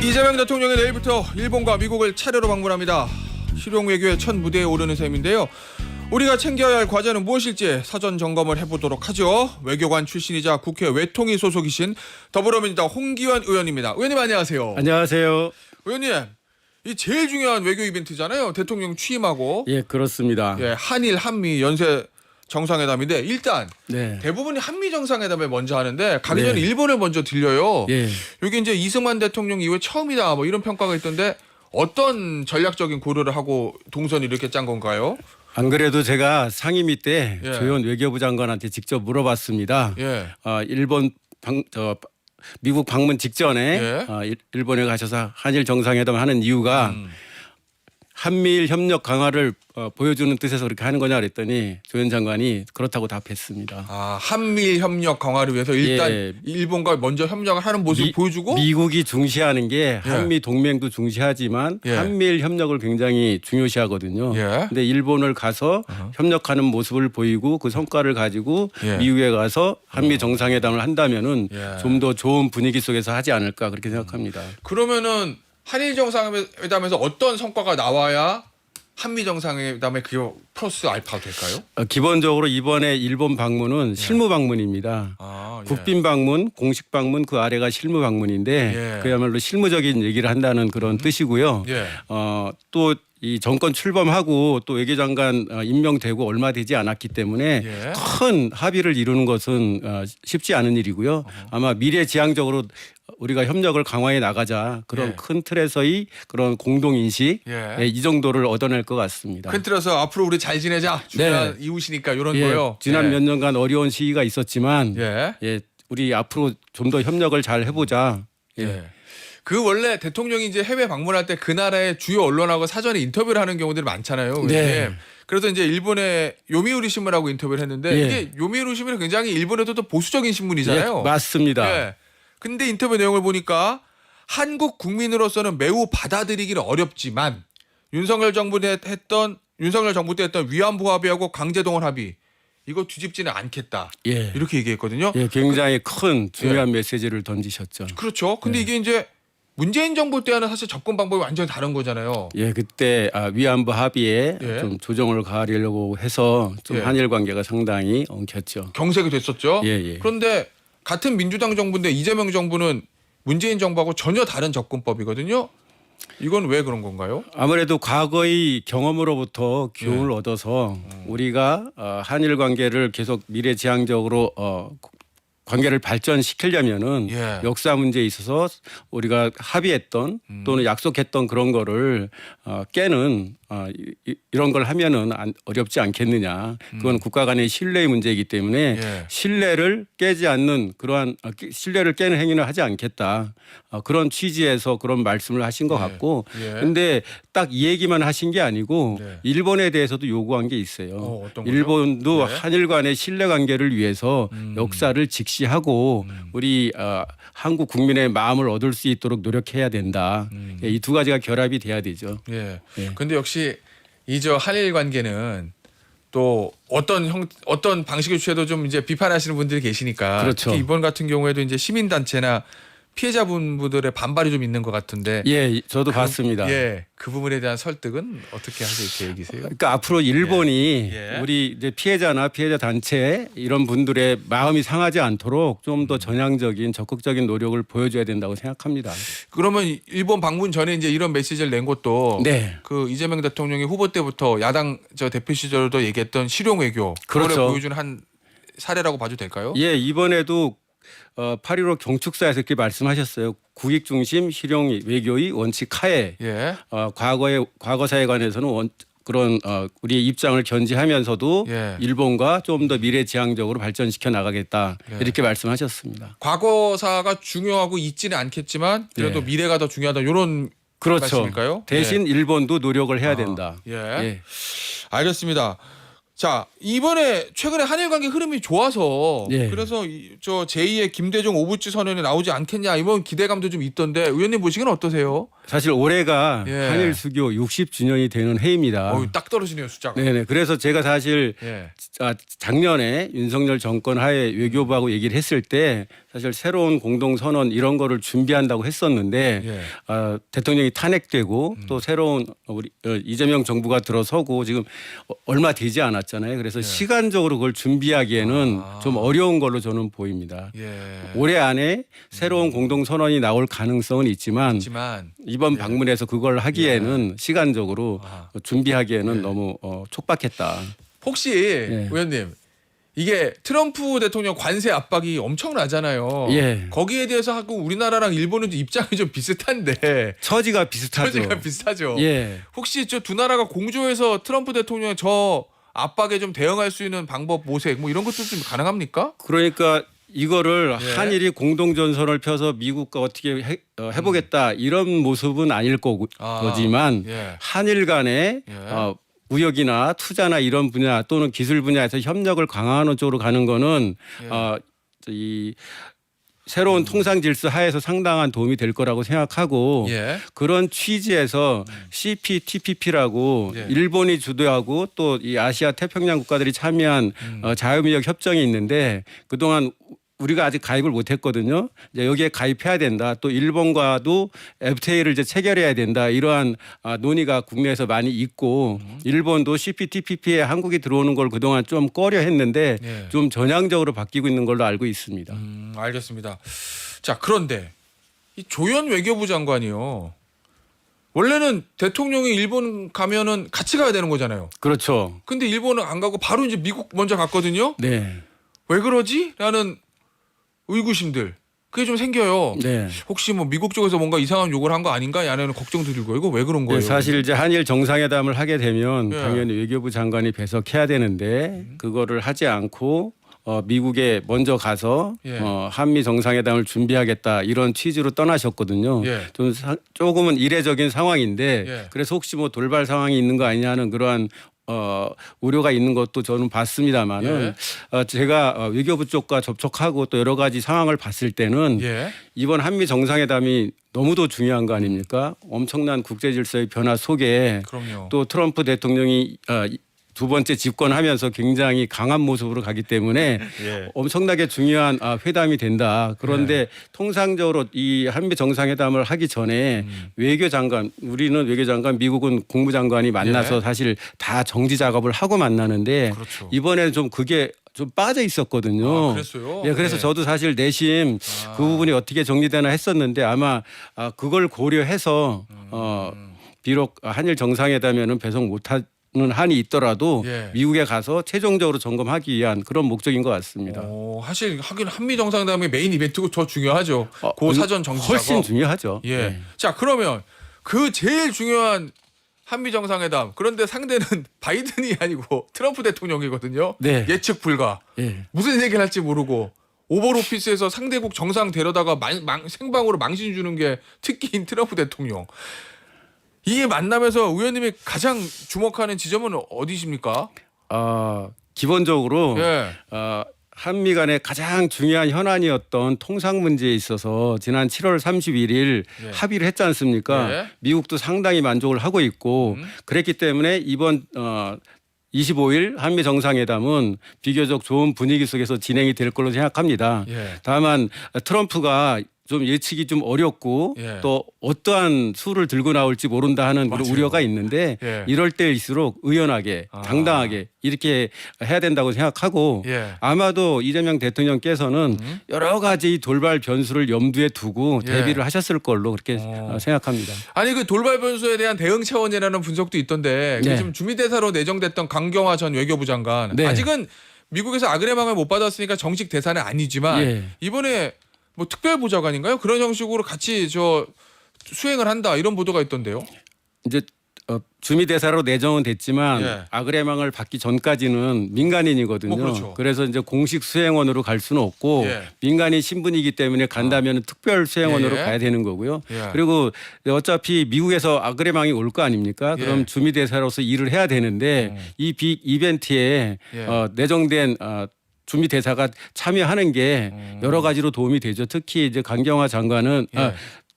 이재명 대통령이 내일부터 일본과 미국을 차례로 방문합니다. 실용 외교의 첫 무대에 오르는 셈인데요. 우리가 챙겨야 할 과제는 무엇일지 사전 점검을 해보도록 하죠. 외교관 출신이자 국회 외통위 소속이신 더불어민주당 홍기환 의원입니다. 의원님 안녕하세요. 안녕하세요. 의원님, 이 제일 중요한 외교 이벤트잖아요. 대통령 취임하고. 예, 그렇습니다. 예, 한일 한미 연쇄 정상회담인데 일단 네. 대부분이 한미 정상회담을 먼저 하는데 가기 네. 전에 일본을 먼저 들려요. 예. 여기 이제 이승만 대통령 이후에 처음이다 뭐 이런 평가가 있던데 어떤 전략적인 고려를 하고 동선을 이렇게 짠 건가요? 안 그래도 제가 상임위 때 예. 조현 외교부 장관한테 직접 물어봤습니다. 예. 미국 방문 직전에 예. 일본에 가셔서 한일 정상회담을 하는 이유가 한미일 협력 강화를 보여주는 뜻에서 그렇게 하는 거냐 그랬더니 조현 장관이 그렇다고 답했습니다. 아, 한미일 협력 강화를 위해서 일단 예. 일본과 먼저 협력을 하는 모습을 보여주고 미국이 중시하는 게 한미 동맹도 중시하지만 예. 한미일 협력을 굉장히 중요시하거든요. 예. 근데 일본을 가서 협력하는 모습을 보이고 그 성과를 가지고 예. 미국에 가서 한미 정상회담을 한다면은 예. 좀 더 좋은 분위기 속에서 하지 않을까 그렇게 생각합니다. 그러면은 한일 정상회담에서 어떤 성과가 나와야 한미 정상회담에 그게 플러스 알파가 될까요? 기본적으로 이번에 일본 방문은 실무 방문입니다. 아, 예. 국빈 방문, 공식 방문 그 아래가 실무 방문인데 예. 그야말로 실무적인 얘기를 한다는 그런 뜻이고요. 예. 또 이 정권 출범하고 또 외교장관 임명되고 얼마 되지 않았기 때문에 예. 큰 합의를 이루는 것은 쉽지 않은 일이고요. 아마 미래지향적으로 우리가 협력을 강화해 나가자 그런 예. 큰 틀에서의 그런 공동 인식 예. 이 정도를 얻어낼 것 같습니다. 큰 틀에서 앞으로 우리 잘 지내자. 중요한 네. 이웃이니까 이런 예, 거요. 지난 예. 몇 년간 어려운 시기가 있었지만 예. 우리 앞으로 좀 더 협력을 잘 해보자. 예. 그 원래 대통령이 이제 해외 방문할 때 그 나라의 주요 언론하고 사전에 인터뷰를 하는 경우들이 많잖아요. 네. 의원님. 그래서 이제 일본의 요미우리 신문하고 인터뷰를 했는데 예. 이게 요미우리 신문이 굉장히 일본에도 또 보수적인 신문이잖아요. 예, 맞습니다. 예. 근데 인터뷰 내용을 보니까 한국 국민으로서는 매우 받아들이기는 어렵지만 윤석열 정부 때 했던 위안부 합의하고 강제동원 합의 이거 뒤집지는 않겠다. 예. 이렇게 얘기했거든요. 예, 굉장히 큰 중요한 메시지를 던지셨죠. 그렇죠. 근데 이게 이제 문재인 정부 때와는 사실 접근 방법이 완전히 다른 거잖아요. 예, 그때 위안부 합의에 예. 좀 조정을 가하려고 해서 좀 예. 한일 관계가 상당히 엉켰죠. 경색이 됐었죠. 예, 예. 그런데 같은 민주당 정부인데 이재명 정부는 문재인 정부하고 전혀 다른 접근법이거든요. 이건 왜 그런 건가요? 아무래도 과거의 경험으로부터 교훈을 얻어서 우리가 한일 관계를 계속 미래지향적으로 관계를 발전시키려면은 예. 역사 문제에 있어서 우리가 합의했던 또는 약속했던 그런 거를 깨는 이런 걸 하면은 어렵지 않겠느냐. 그건 국가 간의 신뢰의 문제이기 때문에 예. 신뢰를 깨지 않는 그러한 신뢰를 깨는 행위는 하지 않겠다. 그런 취지에서 그런 말씀을 하신 것 같고 예. 근데 딱 이 얘기만 하신 게 아니고 네. 일본에 대해서도 요구한 게 있어요. 어떤 거죠? 일본도 네. 한일 간의 신뢰 관계를 위해서 역사를 직시하고 우리 한국 국민의 마음을 얻을 수 있도록 노력해야 된다. 이 두 가지가 결합이 돼야 되죠. 예. 예. 근데 역시 이저 한일 관계는 또 어떤 방식을 취해도 좀 이제 비판하시는 분들이 계시니까 그렇죠. 특히 이번 같은 경우에도 이제 시민 단체나 피해자분들의 반발이 좀 있는 것 같은데. 예, 저도 봤습니다. 예, 그 부분에 대한 설득은 어떻게 하실 계획이세요? 그러니까 앞으로 일본이 예. 우리 이제 피해자나 피해자 단체 이런 분들의 마음이 상하지 않도록 좀 더 전향적인 적극적인 노력을 보여줘야 된다고 생각합니다. 그러면 일본 방문 전에 이제 이런 메시지를 낸 것도 네. 그 이재명 대통령이 후보 때부터 야당 대표 시절도 얘기했던 실용 외교 그거를 그렇죠. 보여주는 한 사례라고 봐도 될까요? 예, 이번에도 8.15 경축사에서 이렇게 말씀하셨어요. 국익 중심 실용 외교의 원칙 하에 예. 과거사에 관해서는 그런 우리의 입장을 견지하면서도 예. 일본과 좀 더 미래지향적으로 발전시켜 나가겠다 예. 이렇게 말씀하셨습니다. 과거사가 중요하고 있지는 않겠지만 그래도 예. 미래가 더 중요하다 이런 그렇죠. 말씀일까요? 대신 일본도 노력을 해야 된다. 예. 예. 알겠습니다. 자, 이번에 최근에 한일 관계 흐름이 좋아서 예. 그래서 저 제2의 김대중 오부치 선언에 나오지 않겠냐 이번 기대감도 좀 있던데 의원님 보시기는 어떠세요? 사실 올해가 예. 한일 수교 60주년이 되는 해입니다. 딱 떨어지네요 숫자가. 네네. 그래서 제가 사실 예. 작년에 윤석열 정권 하에 외교부하고 얘기를 했을 때 사실 새로운 공동선언 이런 거를 준비한다고 했었는데 예. 대통령이 탄핵되고 또 새로운 우리 이재명 정부가 들어서고 지금 얼마 되지 않았잖아요. 그래서 시간적으로 그걸 준비하기에는 좀 어려운 걸로 저는 보입니다. 예. 올해 안에 새로운 공동선언이 나올 가능성은 있지만 이번 방문에서 그걸 하기에는 시간적으로 준비하기에는 너무 촉박했다. 혹시 예. 의원님 이게 트럼프 대통령 관세 압박이 엄청나잖아요. 예. 거기에 대해서 하고 우리나라랑 일본은 입장이 좀 비슷한데 처지가 비슷하죠. 처지가 비슷하죠. 예. 혹시 저 두 나라가 공조해서 트럼프 대통령의 저 압박에 좀 대응할 수 있는 방법 모색 뭐 이런 것도 좀 가능합니까? 그러니까 이거를 예. 한일이 공동전선을 펴서 미국과 어떻게 해보겠다 이런 모습은 아닐 거지만 예. 한일 간에 예. 무역이나 투자나 이런 분야 또는 기술 분야에서 협력을 강화하는 쪽으로 가는 거는 이 새로운 통상 질서 하에서 상당한 도움이 될 거라고 생각하고 예. 그런 취지에서 CPTPP라고 예. 일본이 주도하고 또 이 아시아 태평양 국가들이 참여한 자유무역 협정이 있는데 그동안 우리가 아직 가입을 못했거든요. 이제 여기에 가입해야 된다. 또 일본과도 FTA를 이제 체결해야 된다. 이러한 논의가 국내에서 많이 있고 일본도 CPTPP에 한국이 들어오는 걸 그동안 좀 꺼려했는데 예. 좀 전향적으로 바뀌고 있는 걸로 알고 있습니다. 알겠습니다. 자 그런데 이 조현 외교부 장관이요. 원래는 대통령이 일본 가면은 같이 가야 되는 거잖아요. 그렇죠. 근데 일본은 안 가고 바로 이제 미국 먼저 갔거든요. 네. 왜 그러지? 라는 의구심들 그게 좀 생겨요. 네. 혹시 뭐 미국 쪽에서 뭔가 이상한 요구를 한 거 아닌가? 야는 걱정도 들고 이거 왜 그런 거예요? 네, 사실 이제 한일 정상회담을 하게 되면 예. 당연히 외교부 장관이 배석해야 되는데 그거를 하지 않고 미국에 먼저 가서 예. 한미 정상회담을 준비하겠다 이런 취지로 떠나셨거든요. 예. 좀 조금은 이례적인 상황인데 예. 그래서 혹시 뭐 돌발 상황이 있는 거 아니냐는 그러한 우려가 있는 것도 저는 봤습니다만은 제가 외교부 쪽과 접촉하고 또 여러 가지 상황을 봤을 때는 예. 이번 한미 정상회담이 너무도 중요한 거 아닙니까? 엄청난 국제 질서의 변화 속에 그럼요. 또 트럼프 대통령이 두 번째 집권하면서 굉장히 강한 모습으로 가기 때문에 엄청나게 중요한 회담이 된다. 그런데 통상적으로 이 한미 정상회담을 하기 전에 외교장관, 우리는 외교장관, 미국은 국무장관이 만나서 사실 다 정지 작업을 하고 만나는데 그렇죠. 이번에는 좀 그게 좀 빠져 있었거든요. 그랬어요? 예, 그래서 네. 저도 사실 내심 그 부분이 어떻게 정리되나 했었는데 아마 그걸 고려해서 비록 한일 정상회담에는 배석 못하는 한이 있더라도 미국에 가서 최종적으로 점검하기 위한 그런 목적인 것 같습니다. 사실 하긴 한미 정상회담의 메인 이벤트고 더 중요하죠. 그 사전 정지 훨씬 작업. 중요하죠. 예. 네. 자 그러면 그 제일 중요한 한미 정상회담 그런데 상대는 바이든이 아니고 트럼프 대통령이거든요. 네. 예측 불가. 예. 무슨 얘기를 할지 모르고 오벌 오피스에서 상대국 정상 데려다가 생방으로 망신 주는 게 특기인 트럼프 대통령. 이게 만나면서 의원님이 가장 주목하는 지점은 어디십니까? 기본적으로 예. 한미 간의 가장 중요한 현안이었던 통상 문제에 있어서 지난 7월 31일 합의를 했지 않습니까? 예. 미국도 상당히 만족을 하고 있고 그랬기 때문에 이번 25일 한미 정상회담은 비교적 좋은 분위기 속에서 진행이 될 걸로 생각합니다. 다만 트럼프가 좀 예측이 좀 어렵고 또 어떠한 수를 들고 나올지 모른다 하는 그런 우려가 있는데 이럴 때일수록 의연하게 당당하게 이렇게 해야 된다고 생각하고 아마도 이재명 대통령께서는 여러 가지 돌발 변수를 염두에 두고 대비를 하셨을 걸로 그렇게 생각합니다. 아니 그 돌발 변수에 대한 대응 차원이라는 분석도 있던데 지금 주미대사로 내정됐던 강경화 전 외교부 장관 아직은 미국에서 아그레망을 못 받았으니까 정식 대사는 아니지만 이번에 뭐 특별보좌관인가요? 그런 형식으로 같이 수행을 한다 이런 보도가 있던데요. 이제 주미 대사로 내정은 됐지만 아그레망을 받기 전까지는 민간인이거든요. 그렇죠. 그래서 이제 공식 수행원으로 갈 수는 없고 민간인 신분이기 때문에 간다면 특별 수행원으로 가야 되는 거고요. 그리고 어차피 미국에서 아그레망이 올 거 아닙니까? 그럼 주미 대사로서 일을 해야 되는데 이 이벤트에 내정된 주미 대사가 참여하는 게 여러 가지로 도움이 되죠. 특히 이제 강경화 장관은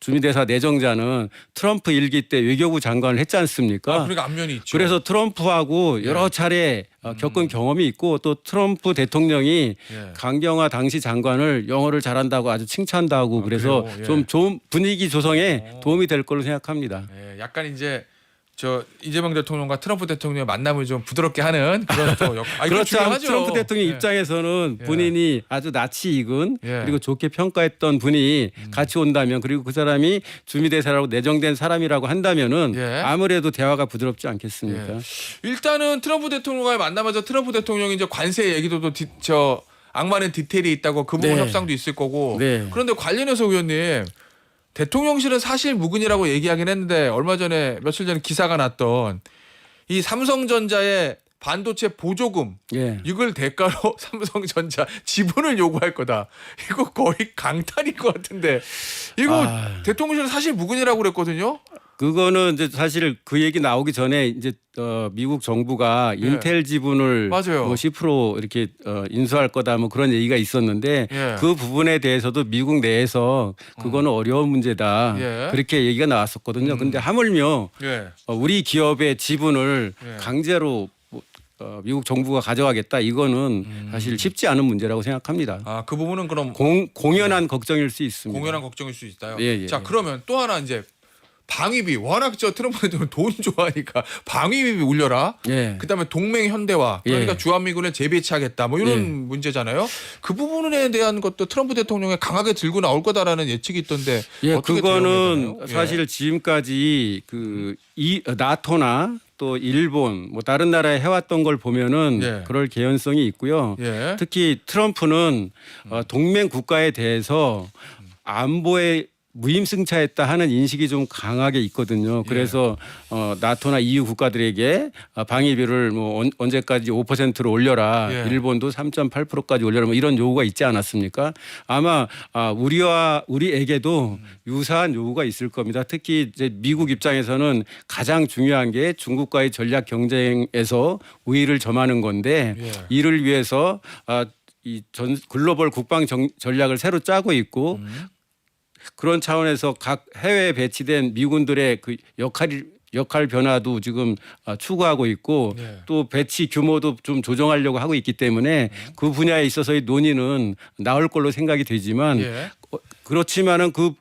주미대사 내정자는 트럼프 일기 때 외교부 장관을 했지 않습니까? 그러니까 안면이 있죠. 그래서 트럼프하고 여러 차례 겪은 경험이 있고 또 트럼프 대통령이 예. 강경화 당시 장관을 영어를 잘한다고 아주 칭찬한다고 그래서 그래요? 예. 좀 좋은 분위기 조성에 도움이 될 걸로 생각합니다. 예, 약간 이제 저 이재명 대통령과 트럼프 대통령의 만남을 좀 부드럽게 하는 그런 또 이거 그렇죠. 중요하죠. 트럼프 대통령 예. 입장에서는 예. 본인이 아주 낯이 익은 예. 그리고 좋게 평가했던 분이 같이 온다면 그리고 그 사람이 주미대사라고 내정된 사람이라고 한다면은 예. 아무래도 대화가 부드럽지 않겠습니까? 예. 일단은 트럼프 대통령과의 만남에서 트럼프 대통령이 이제 관세 얘기도 저 악마는 디테일이 있다고 그 부분 네. 협상도 있을 거고. 네. 그런데 관련해서 의원님 대통령실은 사실 무근이라고 얘기하긴 했는데 얼마 전에 며칠 전에 기사가 났던 이 삼성전자의 반도체 보조금 예. 이걸 대가로 삼성전자 지분을 요구할 거다. 이거 거의 강탈인 것 같은데 이거 대통령실은 사실 무근이라고 그랬거든요. 그거는 이제 사실 그 얘기 나오기 전에 이제 미국 정부가 인텔 지분을 맞아요. 뭐 10% 이렇게 인수할 거다 뭐 그런 얘기가 있었는데 예. 그 부분에 대해서도 미국 내에서 그거는 어려운 문제다 예. 그렇게 얘기가 나왔었거든요. 근데 하물며 예. 우리 기업의 지분을 예. 강제로 미국 정부가 가져가겠다 이거는 사실 쉽지 않은 문제라고 생각합니다. 그 부분은 그럼 공연한 걱정일 수 있습니다. 공연한 걱정일 수 있다요. 예, 예, 자, 예. 그러면 또 하나 이제 방위비 워낙 저 트럼프 대통령 돈 좋아하니까 방위비 올려라. 예. 그다음에 동맹 현대화 그러니까 예. 주한미군을 재배치하겠다 뭐 이런 예. 문제잖아요. 그 부분에 대한 것도 트럼프 대통령이 강하게 들고 나올 거다라는 예측이 있던데 예, 어떻게 그거는 대응해야 되나요? 사실 지금까지 이 나토나 또 일본 뭐 다른 나라에 해왔던 걸 보면은 예. 그럴 개연성이 있고요. 예. 특히 트럼프는 동맹 국가에 대해서 안보에 무임승차했다 하는 인식이 좀 강하게 있거든요. 그래서 나토나 EU 국가들에게 방위비를 뭐 언제까지 5%로 올려라. 예. 일본도 3.8%까지 올려라. 뭐 이런 요구가 있지 않았습니까? 아마 우리에게도 유사한 요구가 있을 겁니다. 특히 이제 미국 입장에서는 가장 중요한 게 중국과의 전략 경쟁에서 우위를 점하는 건데 예. 이를 위해서 이 글로벌 국방 전략을 새로 짜고 있고 그런 차원에서 각 해외에 배치된 미군들의 그 역할 변화도 지금 추구하고 있고 네. 또 배치 규모도 좀 조정하려고 하고 있기 때문에 그 분야에 있어서의 논의는 나올 걸로 생각이 되지만 예. 그렇지만은 그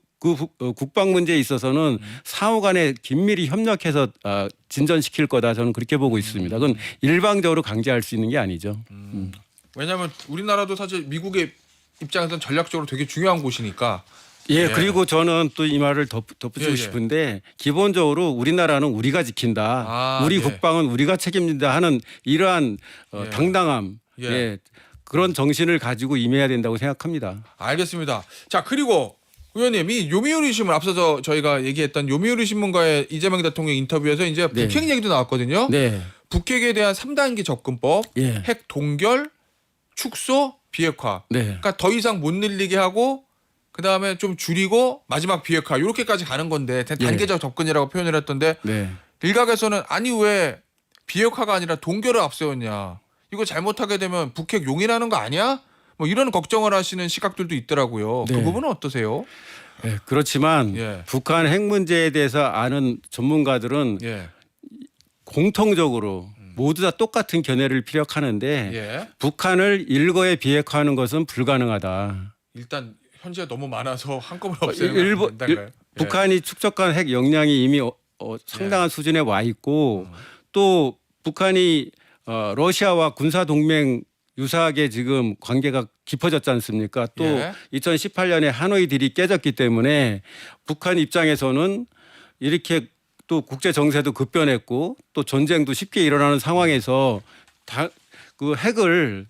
국방 문제에 있어서는 상호간에 긴밀히 협력해서 진전시킬 거다 저는 그렇게 보고 있습니다. 그건 일방적으로 강제할 수 있는 게 아니죠. 왜냐하면 우리나라도 사실 미국의 입장에서는 전략적으로 되게 중요한 곳이니까. 예, 예. 그리고 저는 또 이 말을 덧붙이고 예. 싶은데 기본적으로 우리나라는 우리가 지킨다. 우리 예. 국방은 우리가 책임진다 하는 이러한 예. 당당함. 예. 예. 그런 정신을 가지고 임해야 된다고 생각합니다. 알겠습니다. 자, 그리고 의원님 이 요미우리 신문 앞서서 저희가 얘기했던 요미우리 신문과의 이재명 대통령 인터뷰에서 이제 네. 북핵 얘기도 나왔거든요. 네. 북핵에 대한 3단계 접근법, 예. 핵 동결, 축소, 비핵화. 네. 그러니까 더 이상 못 늘리게 하고 그다음에 좀 줄이고 마지막 비핵화 이렇게까지 가는 건데 단계적 접근이라고 표현을 했던데 네. 일각에서는 아니 왜 비핵화가 아니라 동결을 앞세웠냐. 이거 잘못하게 되면 북핵 용인하는 거 아니야? 뭐 이런 걱정을 하시는 시각들도 있더라고요. 그 네. 부분은 어떠세요? 예, 그렇지만 예. 북한 핵 문제에 대해서 아는 전문가들은 예. 공통적으로 모두 다 똑같은 견해를 피력하는데 예. 북한을 일거에 비핵화하는 것은 불가능하다. 일단 현재 너무 많아서 한꺼번에 없애는 건 일본 안 된다고요? 북한이 축적한 핵 역량이 이미 상당한 수준에 와 있고 또 북한이 러시아와 군사 동맹 유사하게 지금 관계가 깊어졌지 않습니까? 또 예. 2018년에 하노이 딜이 깨졌기 때문에 북한 입장에서는 이렇게 또 국제 정세도 급변했고 또 전쟁도 쉽게 일어나는 상황에서 그 핵을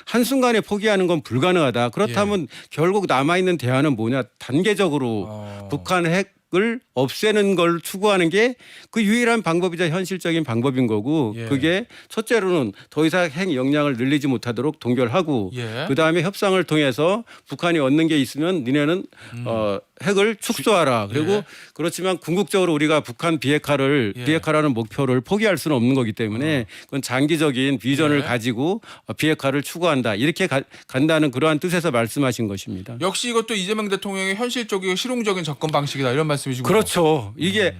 한순간에 포기하는 건 불가능하다. 그렇다면 결국 남아있는 대안은 뭐냐. 단계적으로 북한 핵 을 없애는 걸 추구하는 게 그 유일한 방법이자 현실적인 방법인 거고 예. 그게 첫째로는 더 이상 핵 역량을 늘리지 못하도록 동결하고 예. 그다음에 협상을 통해서 북한이 얻는 게 있으면 니네는 핵을 축소하라. 그리고 예. 그렇지만 궁극적으로 우리가 북한 비핵화를 예. 비핵화라는 목표를 포기할 수는 없는 거기 때문에 그건 장기적인 비전을 예. 가지고 비핵화를 추구한다. 이렇게 간다는 그러한 뜻에서 말씀하신 것입니다. 역시 이것도 이재명 대통령의 현실적이고 실용적인 접근 방식이다 이런 말씀이시군요. 그렇죠. 이게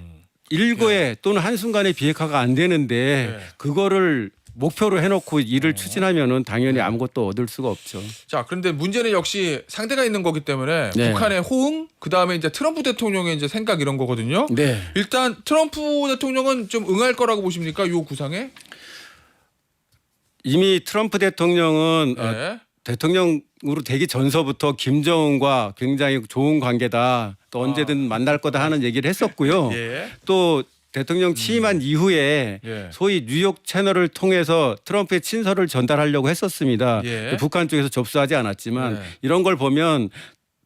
일거에 또는 한순간에 비핵화가 안 되는데 예. 그거를 목표로 해놓고 일을 추진하면은 당연히 아무것도 얻을 수가 없죠. 자, 그런데 문제는 역시 상대가 있는 거기 때문에 네. 북한의 호응, 그 다음에 이제 트럼프 대통령의 이제 생각 이런 거거든요. 네. 일단 트럼프 대통령은 좀 응할 거라고 보십니까? 이 구상에? 이미 트럼프 대통령은 네. 대통령으로 되기 전서부터 김정은과 굉장히 좋은 관계다. 또 언제든 만날 거다 하는 얘기를 했었고요. 예. 또 대통령 취임한 이후에 예. 소위 뉴욕 채널을 통해서 트럼프의 친서를 전달하려고 했었습니다. 예. 북한 쪽에서 접수하지 않았지만 예. 이런 걸 보면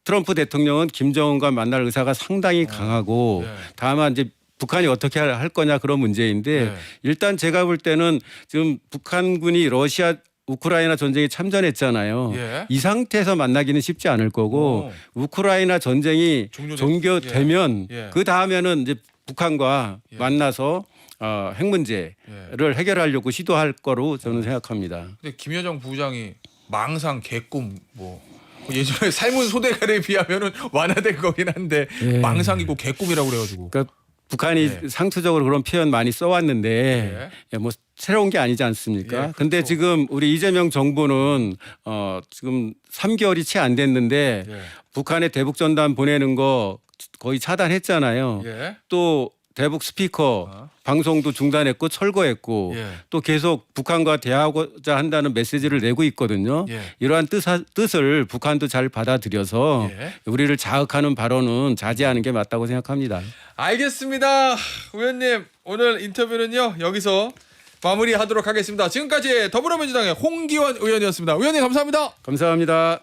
트럼프 대통령은 김정은과 만날 의사가 상당히 강하고 예. 다만 이제 북한이 어떻게 할 거냐 그런 문제인데 예. 일단 제가 볼 때는 지금 북한군이 러시아 우크라이나 전쟁에 참전했잖아요. 예. 이 상태에서 만나기는 쉽지 않을 거고 우크라이나 전쟁이 종료되면 예. 그 다음에는 이제 북한과 예. 만나서 핵 문제를 해결하려고 시도할 거로 저는 생각합니다. 근데 김여정 부부장이 망상, 개꿈 뭐 예전에 삶은 소대가리에 비하면은 완화된 거긴 한데 예. 망상이고 개꿈이라고 그래가지고. 그러니까 북한이 예. 상투적으로 그런 표현 많이 써왔는데 뭐 새로운 게 아니지 않습니까? 예, 근데 그렇죠. 지금 우리 이재명 정부는 지금 3개월이 채 안 됐는데 예. 북한에 대북 전단 보내는 거 거의 차단했잖아요. 예. 또 대북 스피커 방송도 중단했고 철거했고 예. 또 계속 북한과 대화하고자 한다는 메시지를 내고 있거든요. 예. 이러한 뜻을 북한도 잘 받아들여서 예. 우리를 자극하는 발언은 자제하는 게 맞다고 생각합니다. 알겠습니다. 의원님 오늘 인터뷰는요 여기서 마무리하도록 하겠습니다. 지금까지 더불어민주당의 홍기원 의원이었습니다. 의원님 감사합니다. 감사합니다.